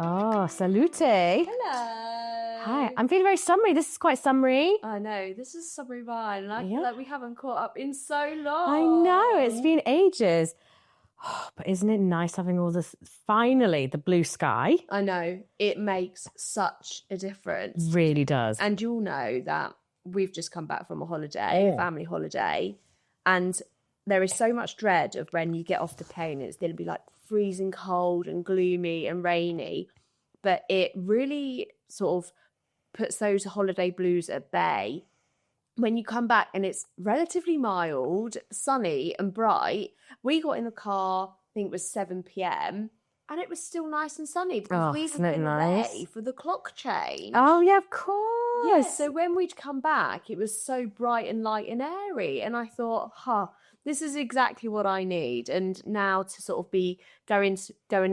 Oh, salute. Hello. Hi, I'm feeling very summery. This is quite summery. I know, this is summery wine, and I feel like we haven't caught up in so long. I know, it's been ages. Oh, but isn't it nice having all this, finally, the blue sky? I know, it makes such a difference. Really does. And you'll know that we've just come back from a holiday, a family holiday, and there is so much dread of when you get off the plane, it's going to be like freezing cold and gloomy and rainy, but it really sort of puts those holiday blues at bay when you come back and it's relatively mild, sunny and bright. We got in the car, I think it was 7 p.m, and it was still nice and sunny because we've been away for the clock change. Oh, yeah, of course. Yeah, so when we'd come back, it was so bright and light and airy, and I thought, this is exactly what I need. And now to sort of be going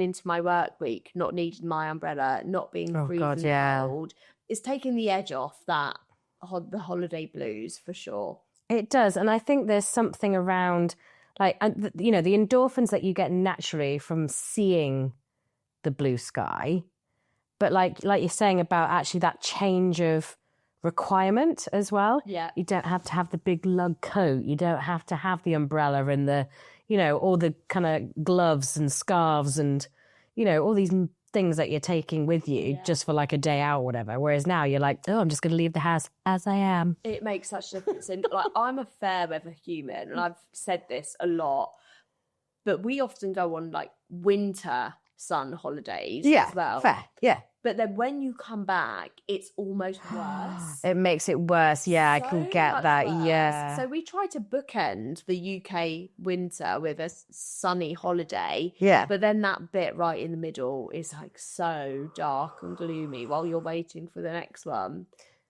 into my work week, not needing my umbrella, not being freezing cold, it's taking the edge off the holiday blues for sure. It does. And I think there's something around, like, you know, the endorphins that you get naturally from seeing the blue sky. But like you're saying about actually that change of requirement as well. Yeah. You don't have to have the big lug coat. You don't have to have the umbrella and the, you know, all the kind of gloves and scarves and, you know, all these things that you're taking with you just for like a day out or whatever. Whereas now you're like, oh, I'm just going to leave the house as I am. It makes such a difference. And like, I'm a fair weather human, and I've said this a lot, but we often go on like winter sun holidays as well. Fair. Yeah. But then when you come back, it's almost worse. It makes it worse. Yeah, I can get that. Worse. Yeah. So we try to bookend the UK winter with a sunny holiday. Yeah. But then that bit right in the middle is like so dark and gloomy while you're waiting for the next one.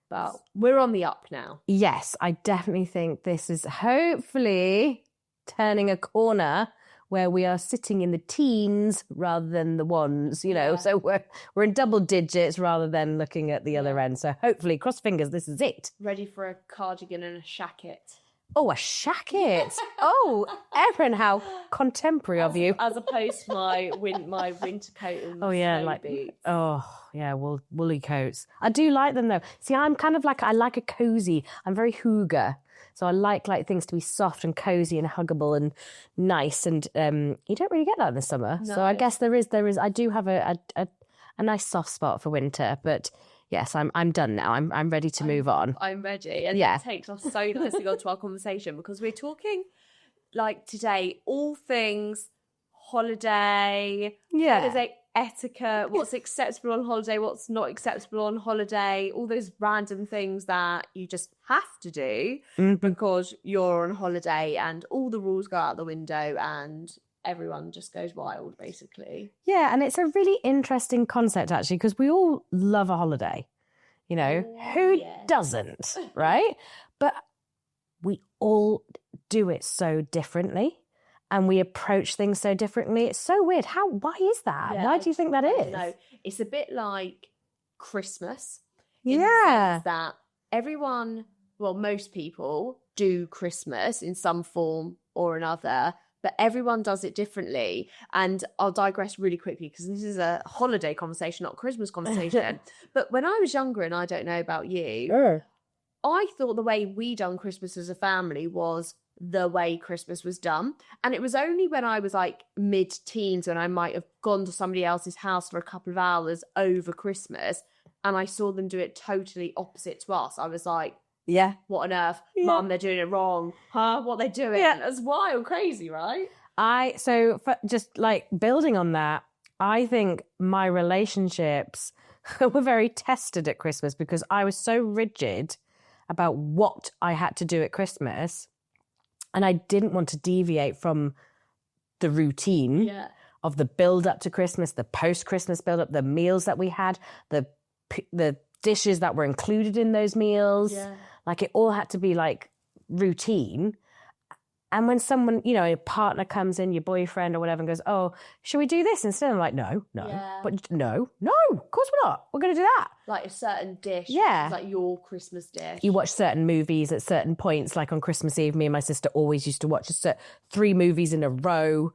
But we're on the up now. Yes, I definitely think this is hopefully turning a corner where we are sitting in the teens rather than the ones, you know. So we're in double digits rather than looking at the other end. So hopefully, cross fingers, this is it. Ready for a cardigan and a shacket. Oh, a shacket. Oh, Erin, how contemporary of you. As opposed to my winter coat and snow boots. Woolly coats. I do like them though. See, I'm kind of like, I like a cozy. I'm very hygge. So I like things to be soft and cozy and huggable and nice. And you don't really get that in the summer. No. So I guess there is. I do have a nice soft spot for winter. But yes, I'm done now. I'm ready to move on. I'm ready. And that takes us so nicely onto our conversation, because we're talking like today, all things holiday. Yeah. Etiquette, what's acceptable on holiday, what's not acceptable on holiday, all those random things that you just have to do because you're on holiday, and all the rules go out the window and everyone just goes wild, basically. Yeah, and it's a really interesting concept, actually, because we all love a holiday. You know, who doesn't, right? But we all do it so differently. And we approach things so differently. It's so weird. Why is that? Why do you think that is? No, it's a bit like Christmas. In the sense that everyone, well, most people do Christmas in some form or another, but everyone does it differently. And I'll digress really quickly because this is a holiday conversation, not a Christmas conversation. But when I was younger, and I don't know about you, I thought the way we done Christmas as a family was the way Christmas was done. And it was only when I was like mid-teens when I might have gone to somebody else's house for a couple of hours over Christmas and I saw them do it totally opposite to us. I was like, what on earth? Mum, they're doing it wrong. Huh? What they're doing? Yeah. That's wild, crazy, right? Just like building on that, I think my relationships were very tested at Christmas because I was so rigid about what I had to do at Christmas. And I didn't want to deviate from the routine of the build up to Christmas, the post-Christmas build up, the meals that we had, the dishes that were included in those meals. Yeah. Like it all had to be like routine. And when someone, you know, a partner comes in, your boyfriend or whatever, and goes, oh, should we do this instead? I'm like, no. Yeah. But no, of course we're not. We're going to do that. Like a certain dish. Yeah. Like your Christmas dish. You watch certain movies at certain points. Like on Christmas Eve, me and my sister always used to watch 3 movies in a row.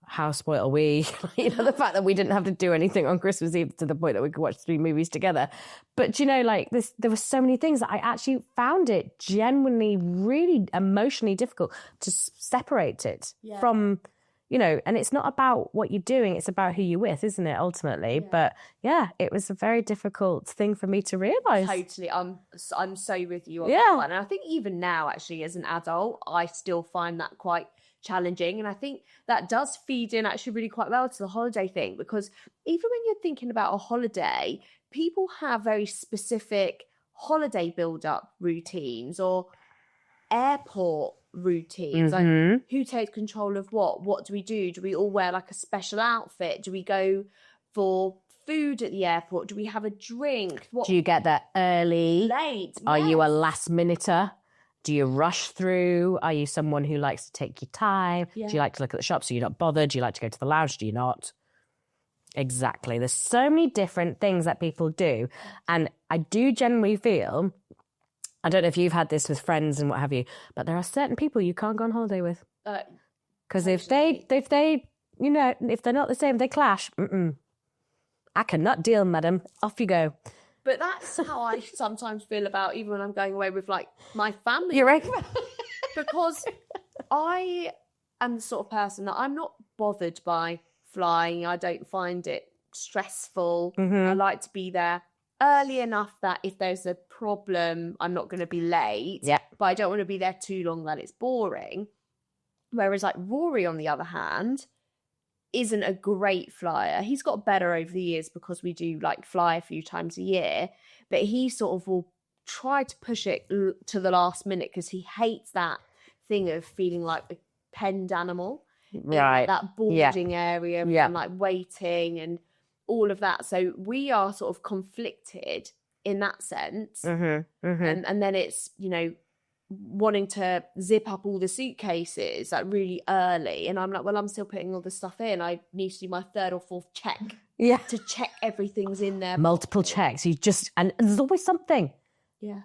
how spoiled are we? The fact that we didn't have to do anything on Christmas Eve to the point that we could watch 3 movies together. But, there were so many things that I actually found it genuinely really emotionally difficult to separate it from, and it's not about what you're doing, it's about who you're with, isn't it, ultimately? Yeah. But yeah, it was a very difficult thing for me to realise. Totally. I'm so with you on that one. And I think even now, actually, as an adult, I still find that quite challenging. And I think that does feed in actually really quite well to the holiday thing, because even when you're thinking about a holiday, people have very specific holiday build-up routines or airport routines. Like, who takes control of what do we do? Do we all wear like a special outfit? Do we go for food at the airport? Do we have a drink? Do you get there early? Late? Are you a last minuter? Do you rush through? Are you someone who likes to take your time? Do you like to look at the shops so you're not bothered? Do you like to go to the lounge? Do you not? Exactly. There's so many different things that people do. And I do generally feel, I don't know if you've had this with friends and what have you, but there are certain people you can't go on holiday with. Because if they're not the same, they clash. I cannot deal, madam. Off you go. But that's how I sometimes feel about even when I'm going away with like my family. You're right. Because I am the sort of person that I'm not bothered by flying. I don't find it stressful. I like to be there early enough that if there's a problem, I'm not going to be late. Yeah. But I don't want to be there too long that it's boring. Whereas like Rory, on the other hand, isn't a great flyer. He's got better over the years because we do like fly a few times a year, but he sort of will try to push it to the last minute because he hates that thing of feeling like a penned animal. Right. That boarding area and like waiting and all of that. So we are sort of conflicted in that sense. And then it's, wanting to zip up all the suitcases like really early, and I'm like, well, I'm still putting all the stuff in. I need to do my 3rd or 4th check to check everything's in there. Multiple checks. And there's always something.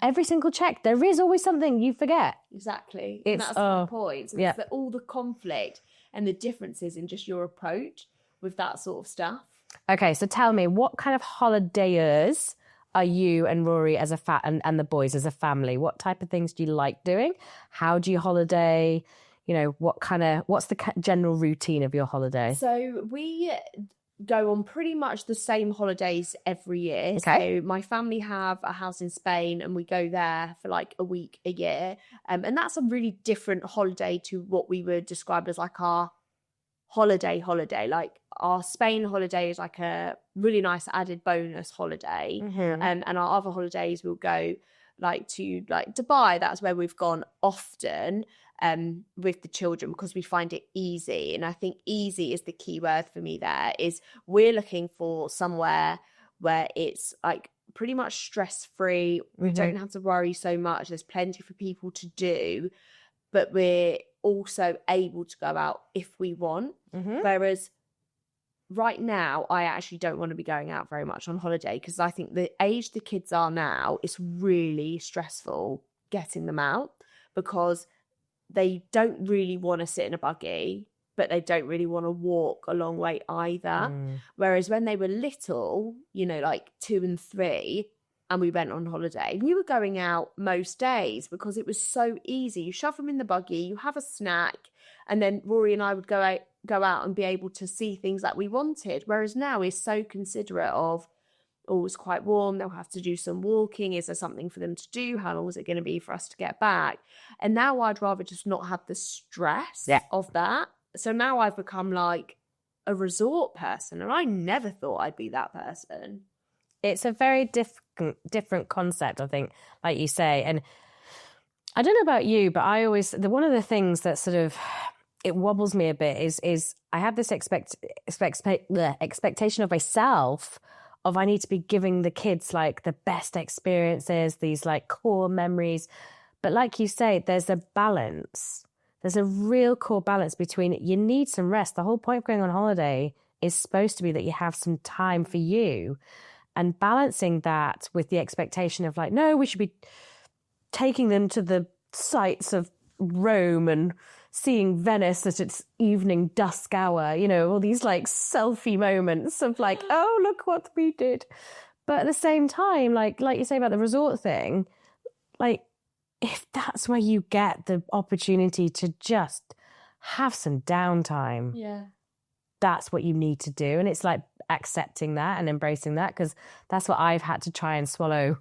Every single check, there is always something you forget. Exactly. And that's the point. So it's all the conflict and the differences in just your approach with that sort of stuff. Okay, so tell me, what kind of holidayers are you and Rory as and the boys as a family? What type of things do you like doing? How do you holiday? What's the general routine of your holiday? So we go on pretty much the same holidays every year. Okay. So my family have a house in Spain and we go there for like a week a year. And that's a really different holiday to what we would describe as like our holiday. Like our Spain holiday is like a really nice added bonus holiday. And our other holidays will go like to like Dubai. That's where we've gone often with the children because we find it easy. And I think easy is the key word for me there. Is we're looking for somewhere where it's like pretty much stress-free. We don't have to worry so much. There's plenty for people to do, but we're also able to go out if we want. Whereas right now, I actually don't want to be going out very much on holiday because I think the age the kids are now, it's really stressful getting them out because they don't really want to sit in a buggy, but they don't really want to walk a long way either. Whereas when they were little, like 2 and 3, and we went on holiday, we were going out most days because it was so easy. You shove them in the buggy, you have a snack, and then Rory and I would go out and be able to see things that we wanted. Whereas now we're so considerate of, it's quite warm, they'll have to do some walking. Is there something for them to do? How long is it going to be for us to get back? And now I'd rather just not have the stress of that. So now I've become like a resort person, and I never thought I'd be that person. It's a very different concept, I think, like you say. And I don't know about you, but one of the things that sort of, it wobbles me a bit is I have this expectation of myself of I need to be giving the kids like the best experiences, these like core memories. But like you say, there's a balance. There's a real core balance between you need some rest. The whole point of going on holiday is supposed to be that you have some time for you, and balancing that with the expectation of like, no, we should be taking them to the sights of Rome and seeing Venice at its evening dusk hour, you know, all these like selfie moments of like, oh, look what we did. But at the same time, like you say about the resort thing, like if that's where you get the opportunity to just have some downtime, that's what you need to do. And it's like accepting that and embracing that, because that's what I've had to try and swallow.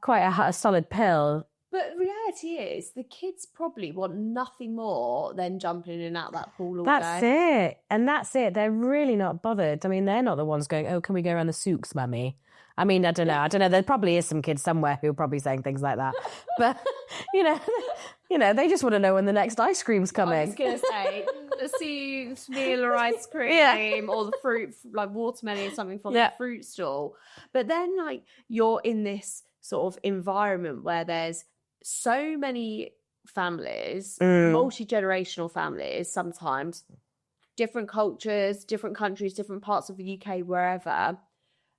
Quite a solid pill. But the reality is the kids probably want nothing more than jumping in and out that pool all That's day. it. And that's it. They're really not bothered. I mean, they're not the ones going, oh, can we go around the souks, mummy? I mean, I don't know. There probably is some kids somewhere who are probably saying things like that. But, you know, they just want to know when the next ice cream's coming. I was going to say, the vanilla ice cream or the fruit, like watermelon or something from the fruit stall. But then, like, you're in this sort of environment where there's so many families, multi-generational families, sometimes different cultures, different countries, different parts of the UK, wherever,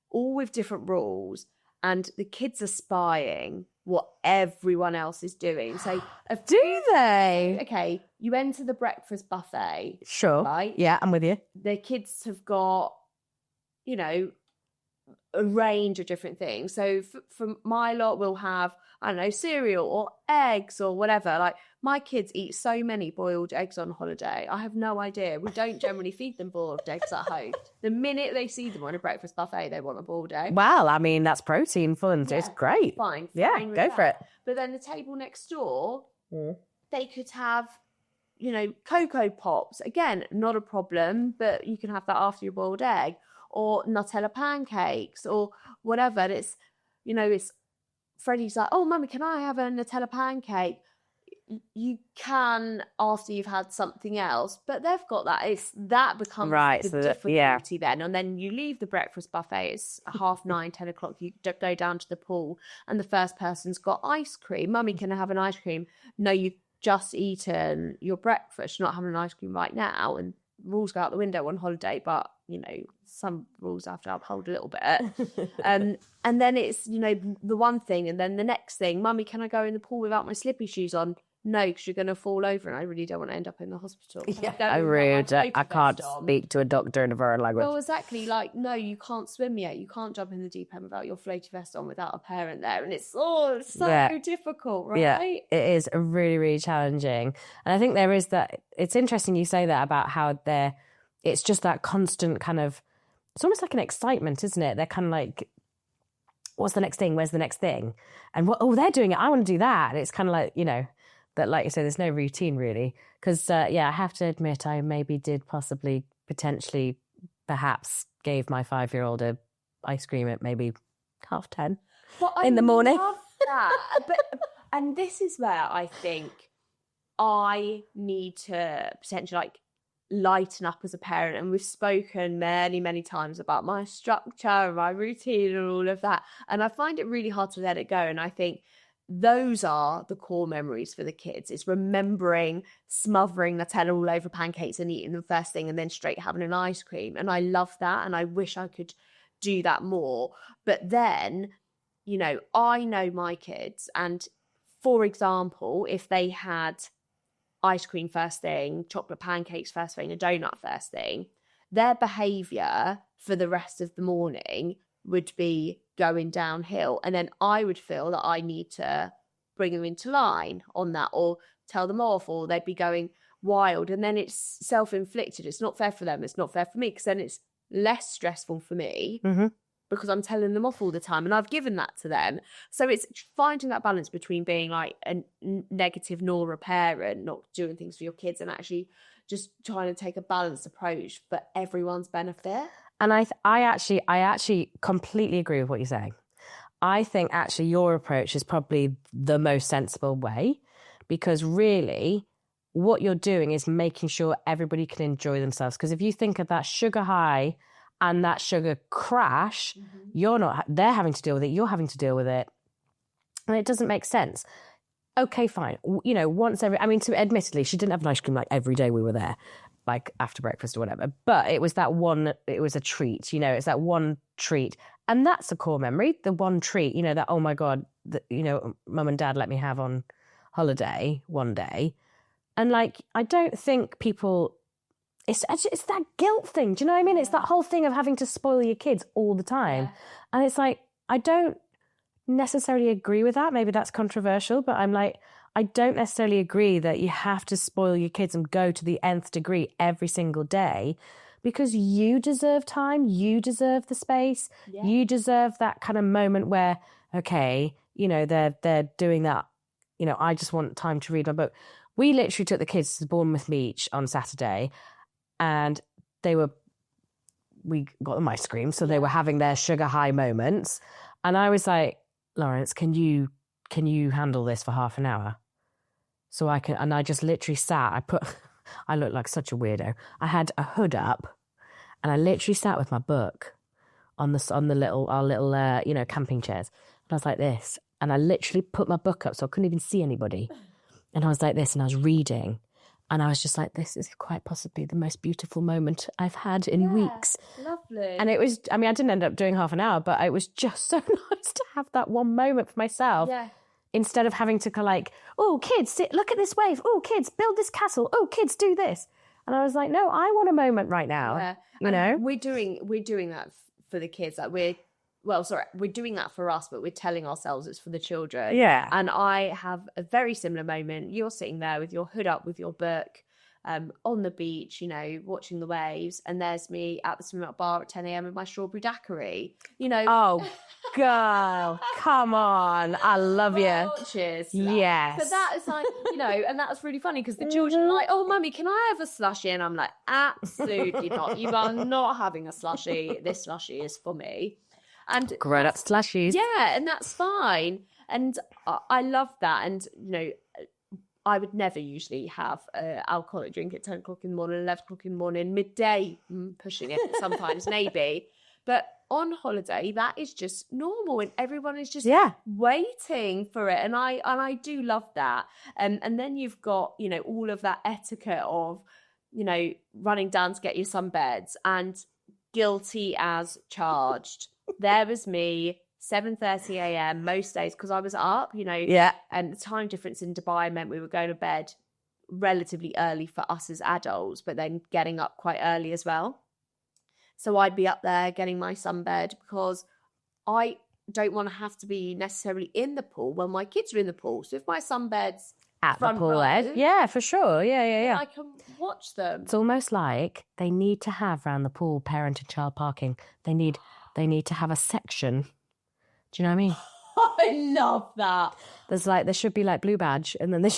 all with different rules, and the kids are spying what everyone else is doing. So do they? Okay, you enter the breakfast buffet. Sure. Right? Yeah, I'm with you. The kids have got, you know, a range of different things. So for my lot, we'll have, I don't know, cereal or eggs or whatever. Like, my kids eat so many boiled eggs on holiday. I have no idea. We don't generally feed them boiled eggs at home. The minute they see them on a breakfast buffet, they want a boiled egg. Well, I mean, that's protein full and it's great. Fine. Yeah, go for it. But then the table next door, they could have, you know, Cocoa Pops. Again, not a problem, but you can have that after your boiled egg. Or Nutella pancakes or whatever. And it's, you know, it's Freddie's like, oh, mummy, can I have a Nutella pancake? You can after you've had something else, but they've got that. That becomes the difficulty then. And then you leave the breakfast buffet. It's 9:30, 10 o'clock. You go down to the pool and the first person's got ice cream. Mummy, can I have an ice cream? No, you've just eaten your breakfast. You're not having an ice cream right now. And rules go out the window on holiday, but, you know, some rules I have to uphold a little bit. And then it's, you know, the one thing and then the next thing, mummy, can I go in the pool without my slippy shoes on? No, because you're going to fall over and I really don't want to end up in the hospital. I'm rude. I can't speak to a doctor in a foreign language. Well, exactly. Like, no, you can't swim yet. You can't jump in the deep end without your floaty vest on without a parent there. And it's so difficult, right? Yeah, it is really, really challenging. And I think there is that, it's interesting you say that about how it's just that constant kind of, it's almost like an excitement, isn't it? They're kind of like, what's the next thing? Where's the next thing? And they're doing it. I want to do that. And it's kind of like, you know, that, like you say, there's no routine really. Because, I have to admit, I maybe did potentially, perhaps gave my 5-year-old a ice cream at maybe 10:30 in the morning. I love that. And this is where I think I need to potentially, like, lighten up as a parent. And we've spoken many, many times about my structure and my routine and all of that. And I find it really hard to let it go. And I think those are the core memories for the kids. It's remembering smothering Nutella all over pancakes and eating them first thing and then straight having an ice cream. And I love that. And I wish I could do that more. But then, you know, I know my kids. And for example, if they had ice cream first thing, chocolate pancakes first thing, a donut first thing, their behaviour for the rest of the morning would be going downhill. And then I would feel that I need to bring them into line on that or tell them off, or they'd be going wild. And then it's self-inflicted. It's not fair for them. It's not fair for me, because then it's less stressful for me because I'm telling them off all the time and I've given that to them. So it's finding that balance between being like a negative Nora parent, not doing things for your kids, and actually just trying to take a balanced approach for everyone's benefit. And I actually completely agree with what you're saying. I think actually your approach is probably the most sensible way, because really what you're doing is making sure everybody can enjoy themselves. Because if you think of that sugar high and that sugar crash, they're having to deal with it, you're having to deal with it. And it doesn't make sense. Okay, fine. You know, admittedly, she didn't have an ice cream like every day we were there, like after breakfast or whatever. But it was a treat, you know, it's that one treat. And that's a core memory, the one treat, you know, that, oh my God, that, you know, mum and dad let me have on holiday one day. And like, I don't think people, it's that guilt thing. Do you know what I mean? It's that whole thing of having to spoil your kids all the time. And it's like, I don't necessarily agree with that. Maybe that's controversial, but I'm like, I don't necessarily agree that you have to spoil your kids and go to the nth degree every single day, because you deserve time, you deserve the space, you deserve that kind of moment where, okay, you know, they're doing that, you know, I just want time to read my book. We literally took the kids to Bournemouth Beach on Saturday, and we got them ice cream, so they were having their sugar high moments. And I was like, Lawrence, can you handle this for half an hour? So I can, and I just literally sat, I looked like such a weirdo. I had a hood up and I literally sat with my book on our little, you know, camping chairs. And I was like this, and I literally put my book up so I couldn't even see anybody. And I was like this, and I was reading. And I was just like, this is quite possibly the most beautiful moment I've had in weeks. Lovely. And it was, I mean, I didn't end up doing half an hour, but it was just so nice to have that one moment for myself. Yeah. Instead of having to go like, oh, kids, look at this wave. Oh, kids, build this castle. Oh, kids, do this. And I was like, no, I want a moment right now. Yeah. You know? We're doing that for the kids. Like we're doing that for us, but we're telling ourselves it's for the children. Yeah. And I have a very similar moment. You're sitting there with your hood up with your book on the beach, you know, watching the waves. And there's me at the swim up bar at 10 a.m. with my strawberry daiquiri, you know. Oh, girl, come on. I love you. Cheers. Yes. But that is like, you know, and that's really funny because the children are like, oh, mummy, can I have a slushie? And I'm like, absolutely not. You are not having a slushie. This slushie is for me. And grown up slushies. Yeah, and that's fine. And I love that. And, you know, I would never usually have an alcoholic drink at 10 o'clock in the morning, 11 o'clock in the morning, midday, pushing it sometimes, maybe. But on holiday, that is just normal, and everyone is just waiting for it. And I do love that. And then you've got, you know, all of that etiquette of, you know, running down to get your sunbeds and guilty as charged. There was me, 7:30 a.m. most days, because I was up, you know, and the time difference in Dubai meant we were going to bed relatively early for us as adults, but then getting up quite early as well. So I'd be up there getting my sunbed because I don't want to have to be necessarily in the pool when my kids are in the pool. So if my sunbed's at the pool edge, yeah, for sure, yeah, I can watch them. It's almost like they need to have around the pool parent and child parking. They need to have a section. Do you know what I mean? I love that. There should be like blue badge, and then there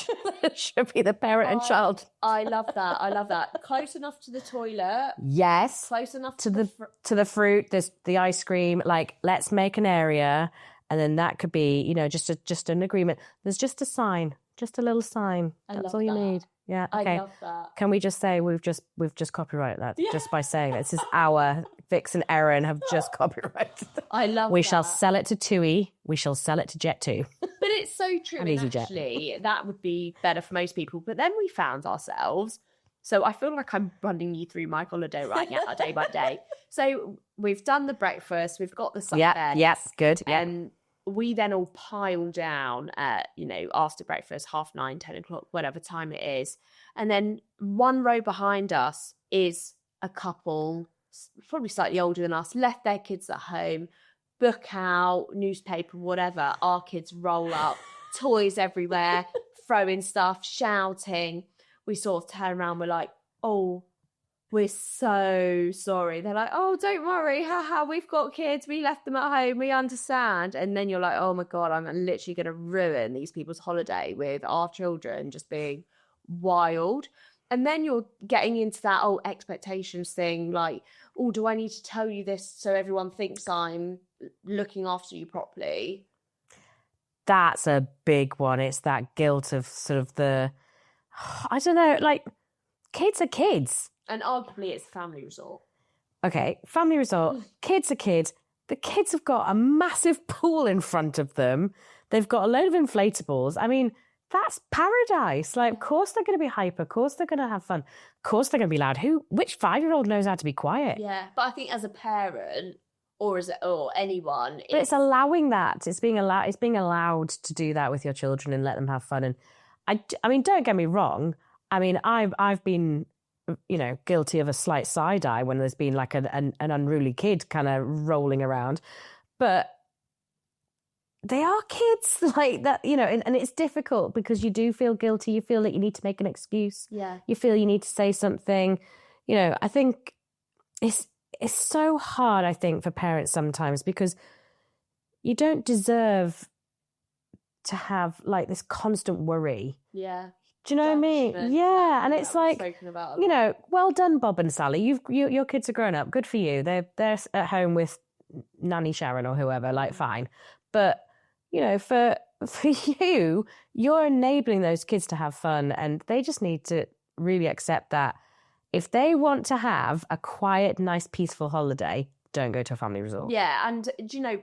should be the parent and child. I love that. Close enough to the toilet. Yes. Close enough to the fruit. There's the ice cream. Like, let's make an area, and then that could be, you know, just an agreement. There's just a sign, just a little sign. That's all you need. Yeah. Okay. I love that. Can we just say we've just copyrighted that just by saying that this is our Vix and Erin have just copyrighted that. I love We that. shall sell it to TUI. We shall sell it to Jet2. But it's so true. And actually, that would be better for most people. But then we found ourselves. So I feel like I'm running you through my holiday right now, day by day. So we've done the breakfast. We've got the sunbed. Yes, good. And we then all pile down at, you know, after breakfast, 9:30, 10 o'clock, whatever time it is. And then one row behind us is a couple, probably slightly older than us, left their kids at home, book out, newspaper, whatever. Our kids roll up, toys everywhere, throwing stuff, shouting. We sort of turn around, we're like, oh, we're so sorry. They're like, oh, don't worry. Haha, we've got kids. We left them at home. We understand. And then you're like, oh my God, I'm literally going to ruin these people's holiday with our children just being wild. And then you're getting into that expectations thing. Like, oh, do I need to tell you this so everyone thinks I'm looking after you properly? That's a big one. It's that guilt of sort of I don't know, like, kids are kids. And arguably it's a family resort. Okay, family resort, kids are kids. The kids have got a massive pool in front of them. They've got a load of inflatables. I mean, that's paradise. Like, of course they're going to be hyper. Of course they're going to have fun. Of course they're going to be loud. Which 5-year-old knows how to be quiet? Yeah, but I think as a parent or anyone, but it's allowing that. It's being allowed to do that with your children and let them have fun. And I mean, don't get me wrong. I mean, I've been, guilty of a slight side eye when there's been like an unruly kid kind of rolling around, but they are kids like that, and it's difficult because you do feel guilty. You feel that you need to make an excuse. Yeah. You feel you need to say something. I think it's so hard, I think, for parents sometimes because you don't deserve to have like this constant worry. Yeah. Do you know what I mean? Yeah. And it's like, well done, Bob and Sally. Your kids are grown up. Good for you. They're at home with Nanny Sharon or whoever, like fine. But for you, you're enabling those kids to have fun, and they just need to really accept that if they want to have a quiet, nice, peaceful holiday, don't go to a family resort. Yeah, and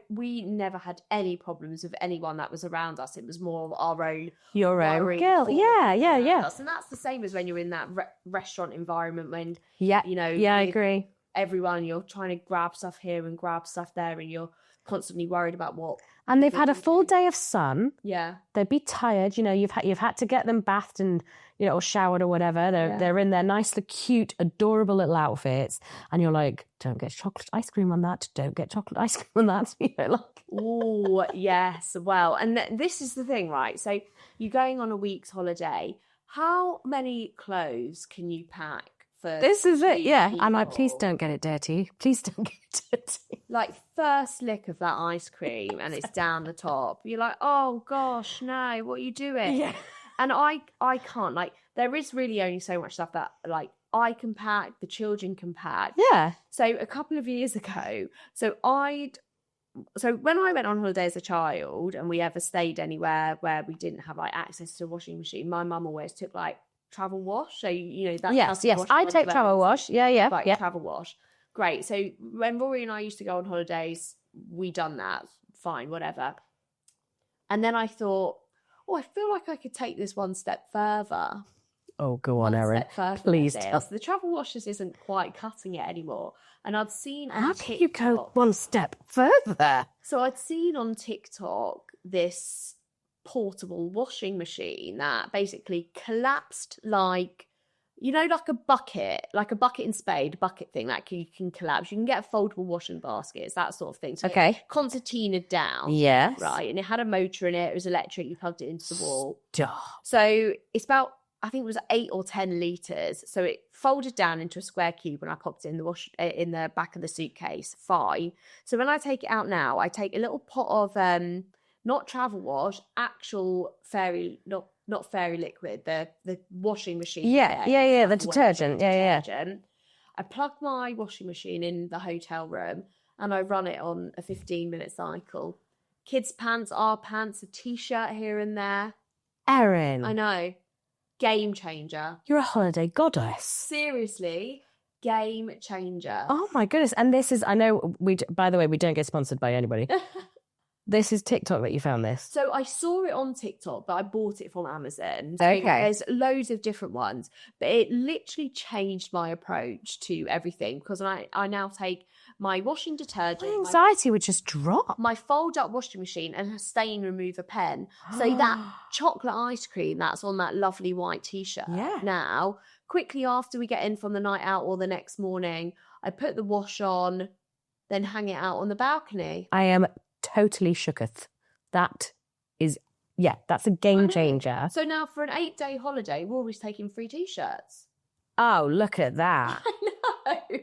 we never had any problems with anyone that was around us. It was more of our own guilt. Yeah. And that's the same as when you're in that restaurant environment when I agree. Everyone, you're trying to grab stuff here and grab stuff there, and you're constantly worried about what. And they've had a full day of sun. Yeah, they'd be tired. You've had to get them bathed and or showered or whatever. They're in their nicely cute, adorable little outfits, and you're like, don't get chocolate ice cream on that. Don't get chocolate ice cream on that. Oh yes, well, and this is the thing, right? So you're going on a week's holiday. How many clothes can you pack? This is it, yeah. And please don't get it dirty. Please don't get it dirty. Like first lick of that ice cream and it's down the top. You're like, oh gosh, no, what are you doing? Yeah. And I can't. Like, there is really only so much stuff that like I can pack, the children can pack. Yeah. So a couple of years ago, so when I went on holiday as a child and we ever stayed anywhere where we didn't have like access to a washing machine, my mum always took like travel wash. So that's yes. I take travel wash. Yeah. Travel wash. Great. So when Rory and I used to go on holidays, we done that. Fine, whatever. And then I thought, I feel like I could take this one step further. Oh, go on, Erin. Please tell. The travel washers isn't quite cutting it anymore. And I'd seen on How TikTok, can you go one step further? So I'd seen on TikTok this portable washing machine that basically collapsed like a bucket and spade bucket thing that you can collapse. You can get foldable washing baskets, that sort of thing. So okay, concertina down. Yes, right, and it had a motor in it. It was electric. You plugged it into the wall. Stop. So it's about, I think it was 8 or 10 litres. So it folded down into a square cube when I popped it in the back of the suitcase. Fine. So when I take it out now, I take a little pot of not travel wash, actual not fairy liquid, the washing machine. Yeah, the detergent. Detergent. I plug my washing machine in the hotel room and I run it on a 15-minute cycle. Kids' pants, our pants, a t-shirt here and there. Erin. I know. Game changer. You're a holiday goddess. Seriously, game changer. Oh my goodness. And this is, I know, by the way, we don't get sponsored by anybody. This is TikTok that you found this? So I saw it on TikTok, but I bought it from Amazon. So okay. There's loads of different ones, but it literally changed my approach to everything because I now take my washing detergent. My anxiety would just drop. My fold-up washing machine and a stain remover pen. So that chocolate ice cream that's on that lovely white T-shirt now, quickly after we get in from the night out or the next morning, I put the wash on, then hang it out on the balcony. I am totally shooketh. That is, that's a game changer. So now for an 8-day holiday, Rory's taking 3 T-shirts. Oh, look at that. I know.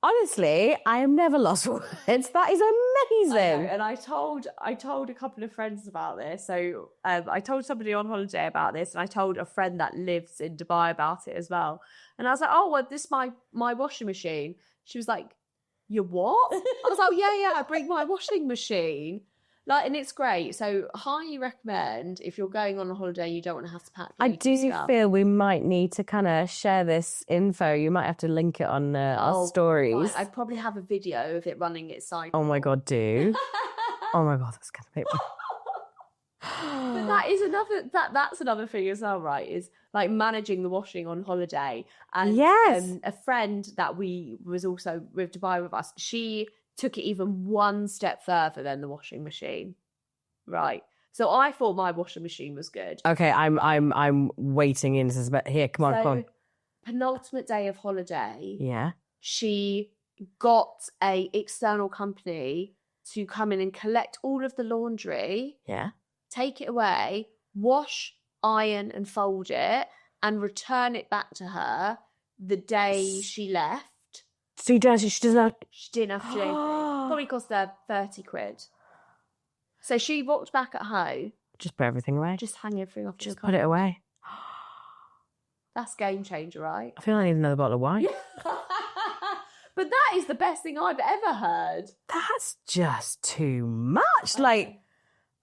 Honestly, I am never lost for words. That is amazing. And I told a couple of friends about this. So I told somebody on holiday about this, and I told a friend that lives in Dubai about it as well. And I was like, oh, well, this is my washing machine. She was like, your what? I was like, yeah, I bring my washing machine. And it's great. So highly recommend if you're going on a holiday, you don't want to have to pack. I do feel we might need to kind of share this info. You might have to link it on our stories. Right. I probably have a video of it running its cycle. Oh my God, do. Oh my God, that's going to make me... But that is that's another thing as well, right? Is like managing the washing on holiday. And a friend that was also with Dubai with us, she took it even one step further than the washing machine, right? So I thought my washing machine was good. Okay, I'm waiting in. But here, come on. Penultimate day of holiday. Yeah. She got a external company to come in and collect all of the laundry. Yeah. Take it away, wash, iron, and fold it, and return it back to her the day she left. So she doesn't have... She didn't have to do anything. Probably cost her 30 quid. So she walked back at home. Just put everything away. Just hang everything off. Just put it away. That's game changer, right? I feel I need another bottle of wine. But that is the best thing I've ever heard. That's just too much. Like,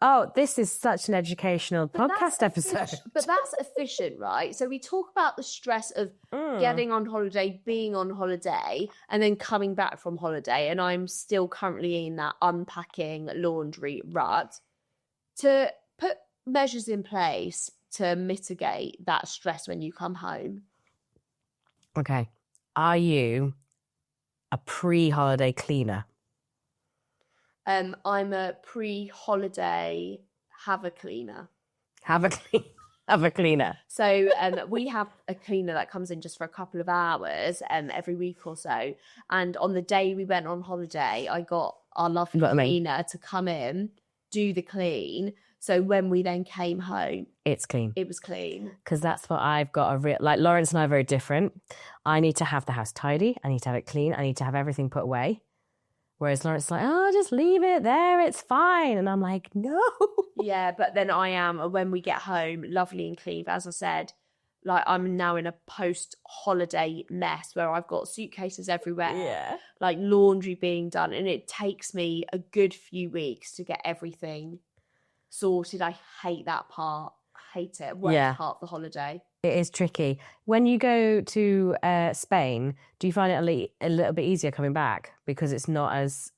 oh, this is such an educational podcast episode. But that's efficient, right? So we talk about the stress of getting on holiday, being on holiday, and then coming back from holiday. And I'm still currently in that unpacking laundry rut. To put measures in place to mitigate that stress when you come home. Okay. Are you a pre-holiday cleaner? I'm a pre-holiday have a cleaner. Have a cleaner. So we have a cleaner that comes in just for a couple of hours every week or so. And on the day we went on holiday, I got our lovely cleaner to come in, do the clean. So when we then came home, it's clean. It was clean. Because that's what I've got like Lawrence and I are very different. I need to have the house tidy. I need to have it clean. I need to have everything put away. Whereas Lawrence is like, oh, just leave it there. It's fine. And I'm like, no. Yeah, but then I am, when we get home, lovely and clean. But as I said, like I'm now in a post-holiday mess where I've got suitcases everywhere. Yeah. Like laundry being done. And it takes me a good few weeks to get everything sorted. I hate that part. I hate it. Worst part of the holiday. It is tricky. When you go to Spain, do you find it a little bit easier coming back? Because it's not as...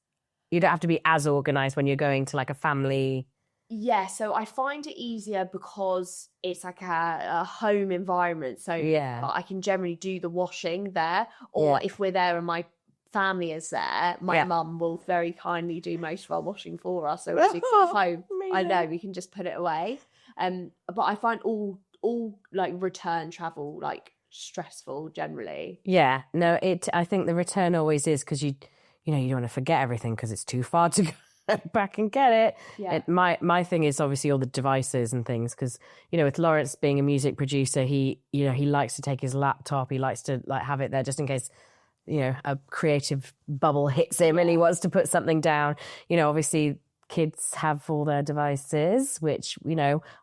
You don't have to be as organised when you're going to like a family... Yeah, so I find it easier because it's like a home environment. So I can generally do the washing there. Or if we're there and my family is there, my mum will very kindly do most of our washing for us. So it's home. Amazing. I know, we can just put it away. But I find all like return travel like stressful generally. Yeah, no, I think the return always is because you don't want to forget everything because it's too far to go back and get it. Yeah. My thing is obviously all the devices and things because with Lawrence being a music producer, he likes to take his laptop. He likes to like have it there just in case a creative bubble hits him and he wants to put something down. Obviously kids have all their devices, which,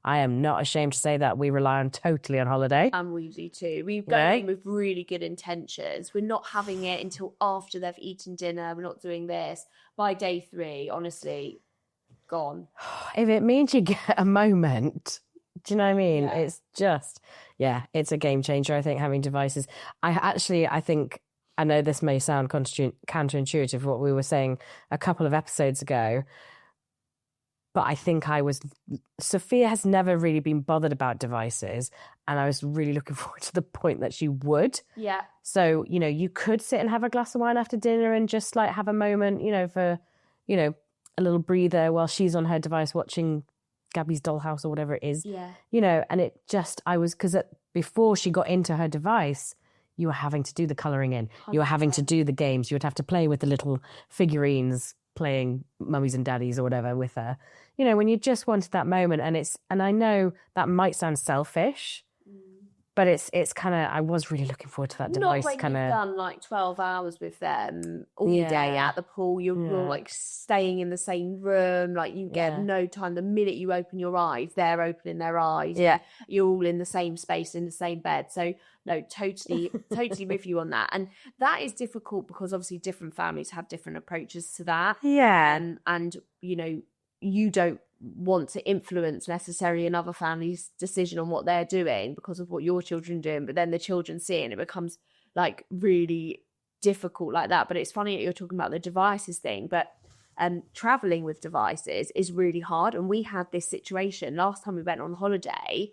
I am not ashamed to say that we rely on totally on holiday. And we do too. We go in with really good intentions. We're not having it until after they've eaten dinner. We're not doing this. By day 3, honestly, gone. If it means you get a moment, do you know what I mean? Yeah. It's just, it's a game changer, I think, having devices. I think, I know this may sound counterintuitive, what we were saying a couple of episodes ago, but I think Sophia has never really been bothered about devices. And I was really looking forward to the point that she would. Yeah. So, you could sit and have a glass of wine after dinner and just like have a moment, for, a little breather while she's on her device watching Gabby's Dollhouse or whatever it is. Yeah. And it just, because before she got into her device, you were having to do the colouring in. 100%. You were having to do the games. You would have to play with the little figurines, playing mummies and daddies or whatever with her. When you just wanted that moment, and I know that might sound selfish, but it's kind of, I was really looking forward to that device. Not when you've done like 12 hours with them all day at the pool. You're like staying in the same room. Like you get no time. The minute you open your eyes, they're opening their eyes. Yeah. You're all in the same space, in the same bed. So no, totally with you on that. And that is difficult because obviously different families have different approaches to that. Yeah. And you don't want to influence necessarily another family's decision on what they're doing because of what your children are doing, but then the children see it and it becomes like really difficult like that. But it's funny that you're talking about the devices thing, but traveling with devices is really hard. And we had this situation last time we went on holiday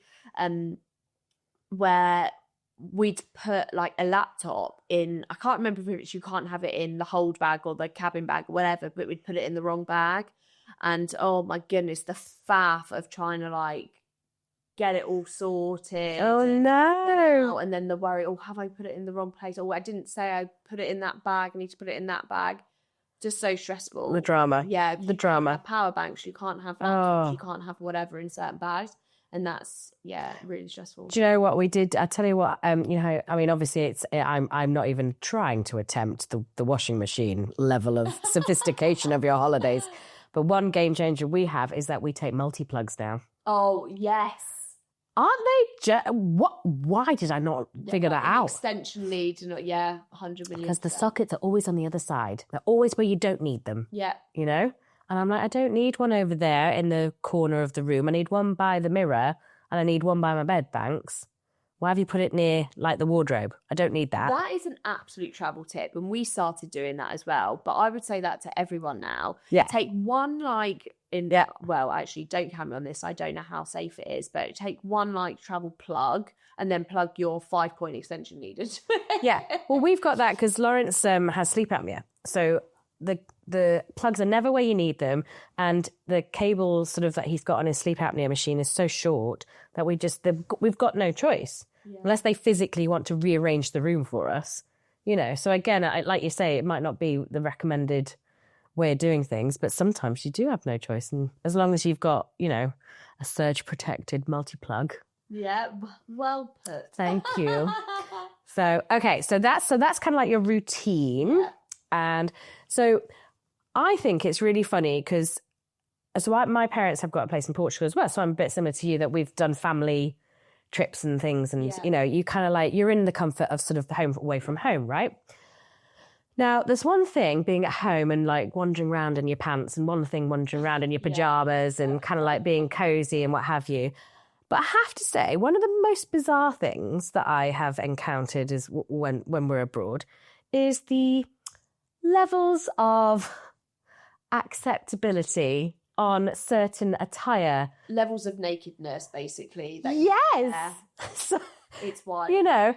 where we'd put like a laptop in, I can't remember if it's, you can't have it in the hold bag or the cabin bag or whatever, but we'd put it in the wrong bag. And oh my goodness, the faff of trying to like get it all sorted. Oh no. And then the worry, oh, have I put it in the wrong place? Oh, I didn't say I put it in that bag. I need to put it in that bag. Just so stressful. The drama. Yeah. The drama. Power banks, you can't have laptops, you can't have whatever in certain bags. And that's, really stressful. Do you know what we did? I tell you what, I mean, obviously I'm not even trying to attempt the washing machine level of sophistication of your holidays. But one game changer we have is that we take multi-plugs now. Oh, yes. Aren't they? Why did I not figure that out? Extension lead, 100 million. Because the sockets are always on the other side. They're always where you don't need them. Yeah. And I'm like, I don't need one over there in the corner of the room. I need one by the mirror and I need one by my bed banks. Why have you put it near, like, the wardrobe? I don't need that. That is an absolute travel tip. And we started doing that as well. But I would say that to everyone now. Yeah. Take one, well, actually, don't count me on this. I don't know how safe it is. But take one, travel plug and then plug your 5-point extension lead into it. Yeah. Well, we've got that because Lawrence has sleep apnea. So the plugs are never where you need them, and the cable sort of that he's got on his sleep apnea machine is so short that we've got no choice unless they physically want to rearrange the room for us, So again, like you say, it might not be the recommended way of doing things, but sometimes you do have no choice, and as long as you've got a surge protected multi-plug. Yeah, well put. Thank you. So that's kind of like your routine. Yeah. And so I think it's really funny because my parents have got a place in Portugal as well. So I'm a bit similar to you that we've done family trips and things. And, you kind of like, you're in the comfort of sort of the home away from home, right? Now, there's one thing being at home and like wandering around in your pants, and one thing wandering around in your pajamas and kind of like being cozy and what have you. But I have to say, one of the most bizarre things that I have encountered is when we're abroad is the levels of acceptability on certain attire. Levels of nakedness, basically. Yes. So, it's wild.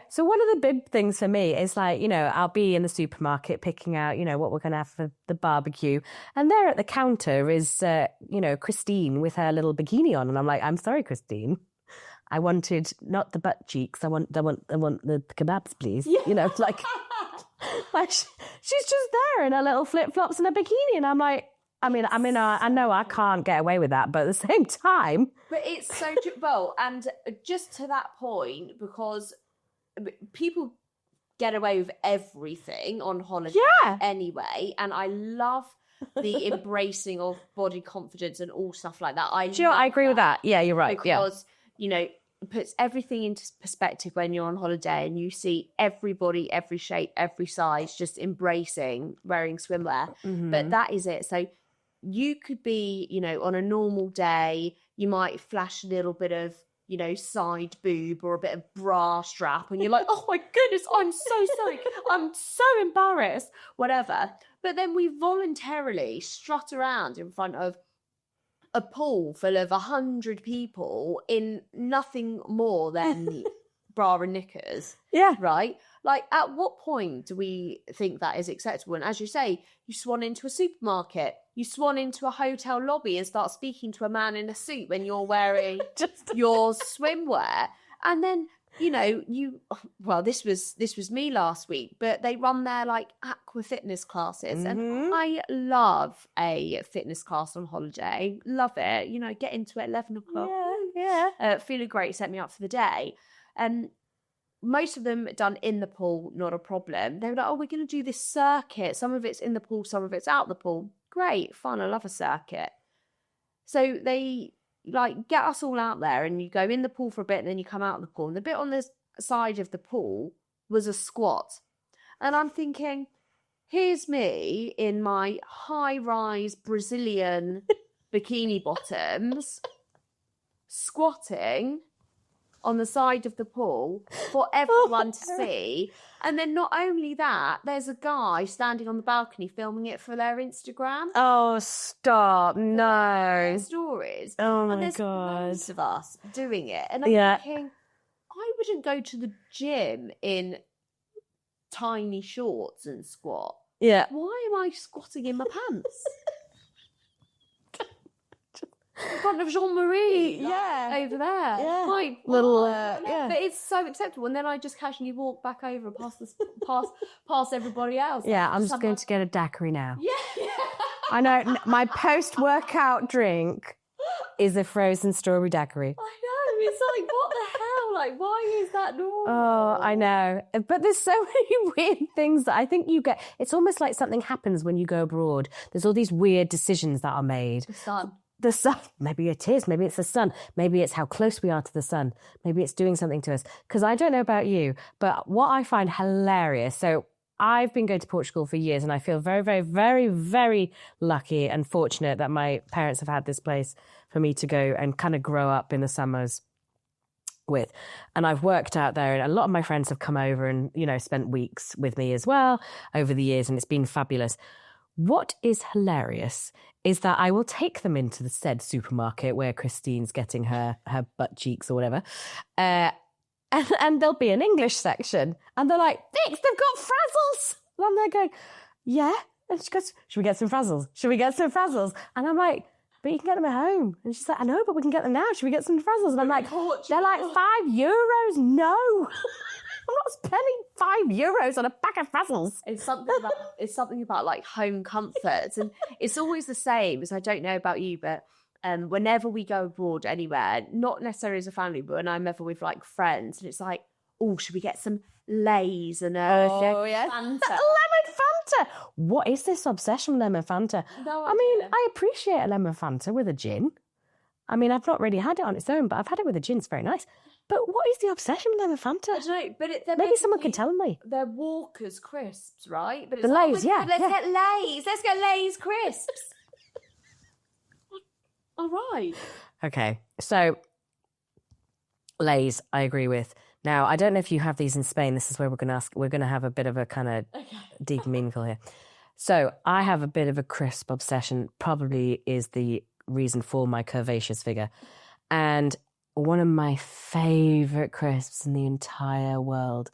So one of the big things for me is like, I'll be in the supermarket picking out, what we're going to have for the barbecue. And there at the counter is, Christine with her little bikini on. And I'm like, I'm sorry, Christine. I wanted not the butt cheeks. I want the kebabs, please. Yeah. Like she's just there in her little flip-flops and a bikini, and I'm like, I know I can't get away with that, but at the same time. But it's so true. Well, and just to that point, because people get away with everything on holiday anyway, and I love the embracing of body confidence and all stuff like that. I agree with that. Yeah, you're right. Because, it puts everything into perspective when you're on holiday and you see everybody, every shape, every size, just embracing wearing swimwear. Mm-hmm. But that is it. So you could be, on a normal day, you might flash a little bit of, side boob or a bit of bra strap, and you're like, oh my goodness, I'm so sorry. I'm so embarrassed, whatever. But then we voluntarily strut around in front of a pool full of 100 people in nothing more than bra and knickers. Yeah. Right? Like, at what point do we think that is acceptable? And as you say, you swan into a supermarket, you swan into a hotel lobby and start speaking to a man in a suit when you're wearing your swimwear. And then, this was me last week, but they run their like aqua fitness classes. Mm-hmm. And I love a fitness class on holiday. Love it. Get into it 11 o'clock. Yeah. Feeling great, set me up for the day. Most of them done in the pool, not a problem. They were like, oh, we're going to do this circuit. Some of it's in the pool, some of it's out the pool. Great, fun. I love a circuit. So they get us all out there, and you go in the pool for a bit and then you come out of the pool. And the bit on the side of the pool was a squat. And I'm thinking, here's me in my high-rise Brazilian bikini bottoms squatting on the side of the pool for everyone to see. And then not only that, there's a guy standing on the balcony filming it for their Instagram. Oh, stop. No. Stories. Oh, my and there's God. loads of us doing it. And I'm thinking, I wouldn't go to the gym in tiny shorts and squat. Yeah. Why am I squatting in my pants? in front of Jean-Marie. Yeah. Over there. Yeah. My Little, God. yeah. But it's so acceptable. And then I just casually walk back over and past everybody else. Yeah, I'm just going to get a daiquiri now. Yeah. I know, my post-workout drink is a frozen strawberry daiquiri. I know. It's like, what the hell? Like, why is that normal? Oh, I know. But there's so many weird things that I think you get. It's almost like something happens when you go abroad. There's all these weird decisions that are made. The sun. Maybe it is. Maybe it's the sun. Maybe it's how close we are to the sun. Maybe it's doing something to us. Because I don't know about you, but what I find hilarious. So I've been going to Portugal for years and I feel very, very, very, very lucky and fortunate that my parents have had this place for me to go and kind of grow up in the summers with. And I've worked out there and a lot of my friends have come over and, you know, spent weeks with me as well over the years and it's been fabulous. What is hilarious is that I will take them into the said supermarket where Christine's getting her butt cheeks or whatever. And there'll be an English section. And they're like, Vix, they've got frazzles. And they're going, yeah. And she goes, should we get some frazzles? Should we get some frazzles? And I'm like, but you can get them at home. And she's like, I know, but we can get them now. Should we get some frazzles? And I'm like, they're like €5. No. I'm not spending €5 on a pack of frazzles. It's something about like home comforts. And it's always the same, as I don't know about you, but whenever we go abroad anywhere, not necessarily as a family, but when I'm ever with like friends, and it's like, oh, should we get some Lays and yes. Fanta? Lemon Fanta. What is this obsession with lemon Fanta? No I mean, idea. I appreciate a lemon Fanta with a gin. I mean, I've not really had it on its own, but I've had it with a gin. It's very nice. But what is the obsession with lemon Fanta? I don't know, but Maybe someone can tell me. They're Walker's crisps, right? But it's The like, Lays, yeah. Let's get Lays. Let's get Lays crisps. All right. Okay, so Lays, I agree with. Now, I don't know if you have these in Spain. This is where we're going to have a bit of a kind of deep and meaningful here. So I have a bit of a crisp obsession, probably is the reason for my curvaceous figure. And one of my favourite crisps in the entire world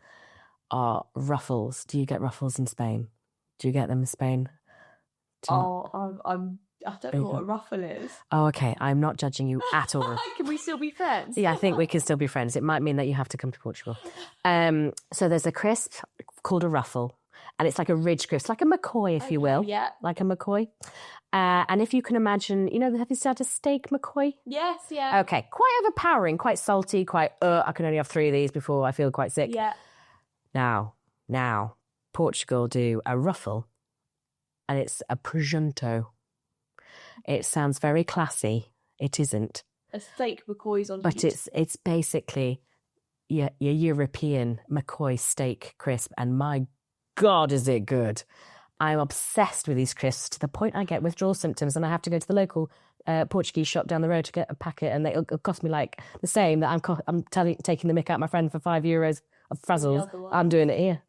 are Ruffles. Do you get Ruffles in Spain? Do you get them in Spain? I don't know what a ruffle is. Oh, okay. I'm not judging you at all. Can we still be friends? Yeah, I think we can still be friends. It might mean that you have to come to Portugal. So there's a crisp called a ruffle, and it's like a ridge crisp, like a McCoy, if you will. Yeah. Like a McCoy. And if you can imagine, you know, have you had a steak McCoy? Yes, yeah. Okay, quite overpowering, quite salty, quite, I can only have 3 of these before I feel quite sick. Yeah. Now, Portugal do a ruffle, and it's a prosciutto. It sounds very classy. It isn't. A steak McCoy's on But heat. it's basically your European McCoy steak crisp, and my God, is it good. I'm obsessed with these crisps to the point I get withdrawal symptoms and I have to go to the local Portuguese shop down the road to get a packet, and it'll cost me like the same that I'm taking the mick out of my friend for €5 of frazzles. I'm doing it here.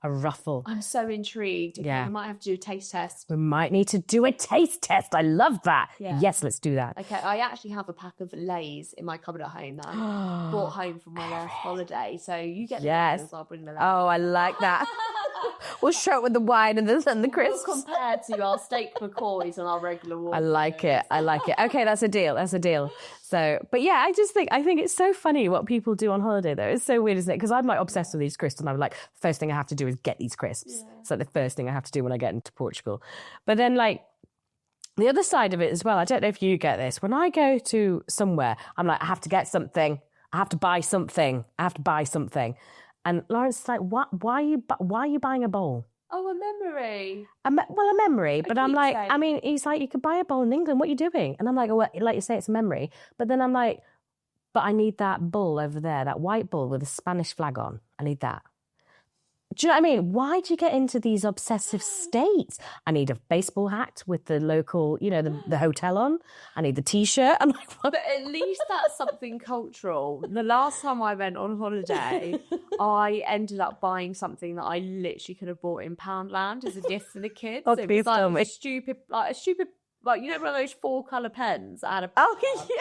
A ruffle. I'm so intrigued. Yeah. I might have to do a taste test. We might need to do a taste test. I love that. Yeah. Yes, let's do that. Okay, I actually have a pack of Lays in my cupboard at home that I brought home from my last holiday. So you get the Yes. Lays, I'll bring the Lays. Oh, I like that. We'll show it with the wine and the crisps. Compared to our steak McCoys and our regular water. I like it. Okay, that's a deal. So, but yeah, I think it's so funny what people do on holiday though. It's so weird, isn't it? Because I'm like obsessed with these crisps and I'm like, the first thing I have to do is get these crisps. Yeah. It's like the first thing I have to do when I get into Portugal. But then like the other side of it as well, I don't know if you get this. When I go to somewhere, I'm like, I have to get something. I have to buy something. And Lawrence is like, what? Why are you buying a bowl? Oh, a memory. A memory. But I'm like, keepsake. I mean, he's like, you could buy a bowl in England. What are you doing? And I'm like, well, like you say, it's a memory. But then I'm like, but I need that bull over there, that white bull with a Spanish flag on. I need that. Do you know what I mean? Why do you get into these obsessive states? I need a baseball hat with the local, you know, the hotel on. I need the T-shirt. I'm like, what? But at least that's something cultural. The last time I went on holiday, I ended up buying something that I literally could have bought in Poundland as a gift for the kids. Oh, It please was like tell me. a stupid, you know, one of those 4-colour pens that had a Oh, yeah.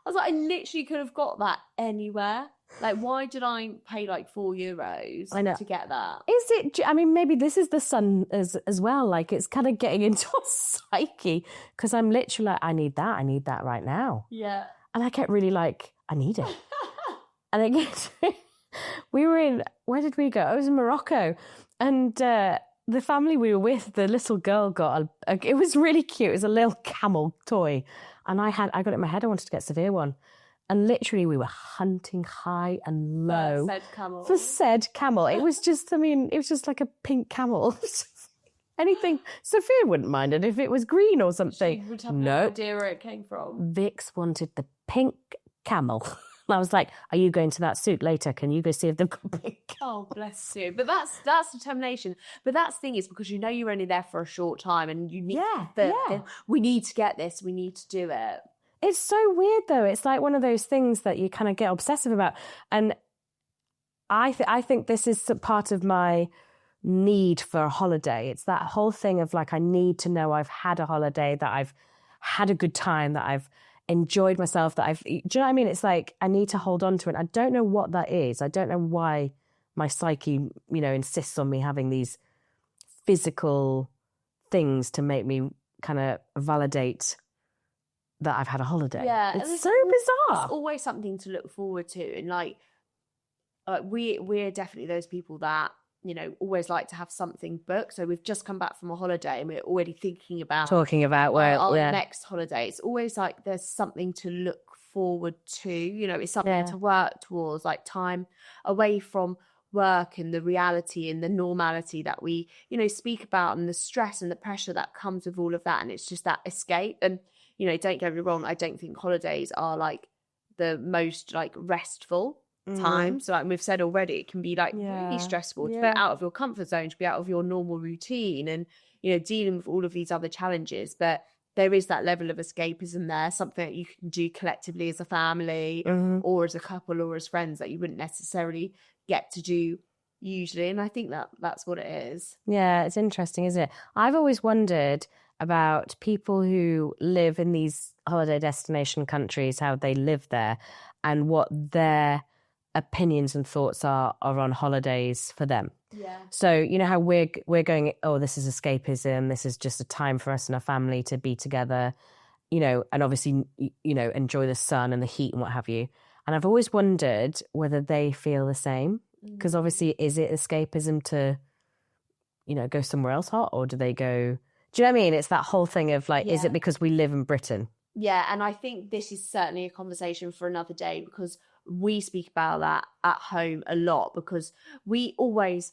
I was like, I literally could have got that anywhere. Like, why did I pay like €4 I know. to get that? Is it? I mean, maybe this is the sun as well. Like, it's kind of getting into a psyche because I'm literally like, I need that right now. Yeah. And I get really like, I need it. And then we were in, where did we go? I was in Morocco. And the family we were with, the little girl got, it was really cute. It was a little camel toy. And I got it in my head. I wanted to get Severe one. And literally we were hunting high and low for said camel. It was just, I mean, it was just like a pink camel. Anything. Sophia wouldn't mind it if it was green or something. She would have no idea where it came from. Vix wanted the pink camel. And I was like, are you going to that suit later? Can you go see if they've got pink? Oh, bless you. But that's determination. But that's the thing is because you know you're only there for a short time and you need we need to get this, we need to do it. It's so weird though. It's like one of those things that you kind of get obsessive about. And I think this is part of my need for a holiday. It's that whole thing of like, I need to know I've had a holiday, that I've had a good time, that I've enjoyed myself, that do you know what I mean? It's like, I need to hold on to it. I don't know what that is. I don't know why my psyche, insists on me having these physical things to make me kind of validate that I've had a holiday. Yeah. It's so bizarre. It's always something to look forward to. And like we're definitely those people that, always like to have something booked. So we've just come back from a holiday and we're already thinking about our next holiday. It's always like there's something to look forward to, it's something to work towards, like time away from work and the reality and the normality that we, speak about, and the stress and the pressure that comes with all of that. And it's just that escape. And, don't get me wrong, I don't think holidays are like the most like restful time. So like we've said already, it can be like really stressful to be out of your comfort zone, to be out of your normal routine and, dealing with all of these other challenges. But there is that level of escapism there, something that you can do collectively as a family or as a couple or as friends that you wouldn't necessarily get to do usually. And I think that's what it is. Yeah, it's interesting, isn't it? I've always wondered about people who live in these holiday destination countries, how they live there and what their opinions and thoughts are on holidays for them. Yeah. So how we're going, oh, this is escapism, this is just a time for us and our family to be together, and obviously enjoy the sun and the heat and what have you. And I've always wondered whether they feel the same, because obviously, is it escapism to go somewhere else hot, or do they go, do you know what I mean? It's that whole thing of like, is it because we live in Britain? Yeah, and I think this is certainly a conversation for another day, because we speak about that at home a lot, because we always,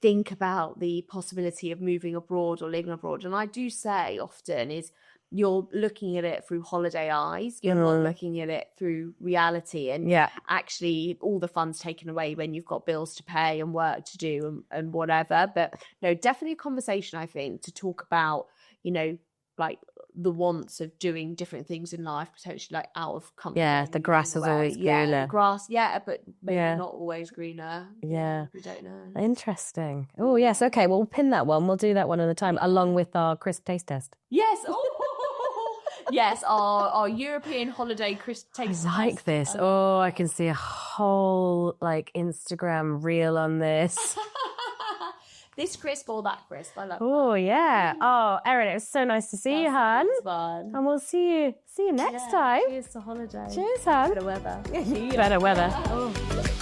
think about the possibility of moving abroad or living abroad. And I do say often is you're looking at it through holiday eyes. You're not looking at it through reality. And actually all the fun's taken away when you've got bills to pay and work to do and whatever. But no, definitely a conversation, I think, to talk about, like the wants of doing different things in life, potentially like out of comfort. Yeah, the grass is always greener. Grass, but maybe not always greener. Yeah. We don't know. Interesting. Oh, yes. Okay, well, we'll pin that one. We'll do that one at a time, along with our crisp taste test. Yes. Yes, our European holiday crisp taste test. I like this. I can see a whole like Instagram reel on this. This crisp or that crisp, I love that. Oh, yeah. Oh, Erin, it was so nice to see you, hon. It was fun. And we'll see you next time. Cheers to holiday. Cheers, hon. Better weather. Better weather. Oh.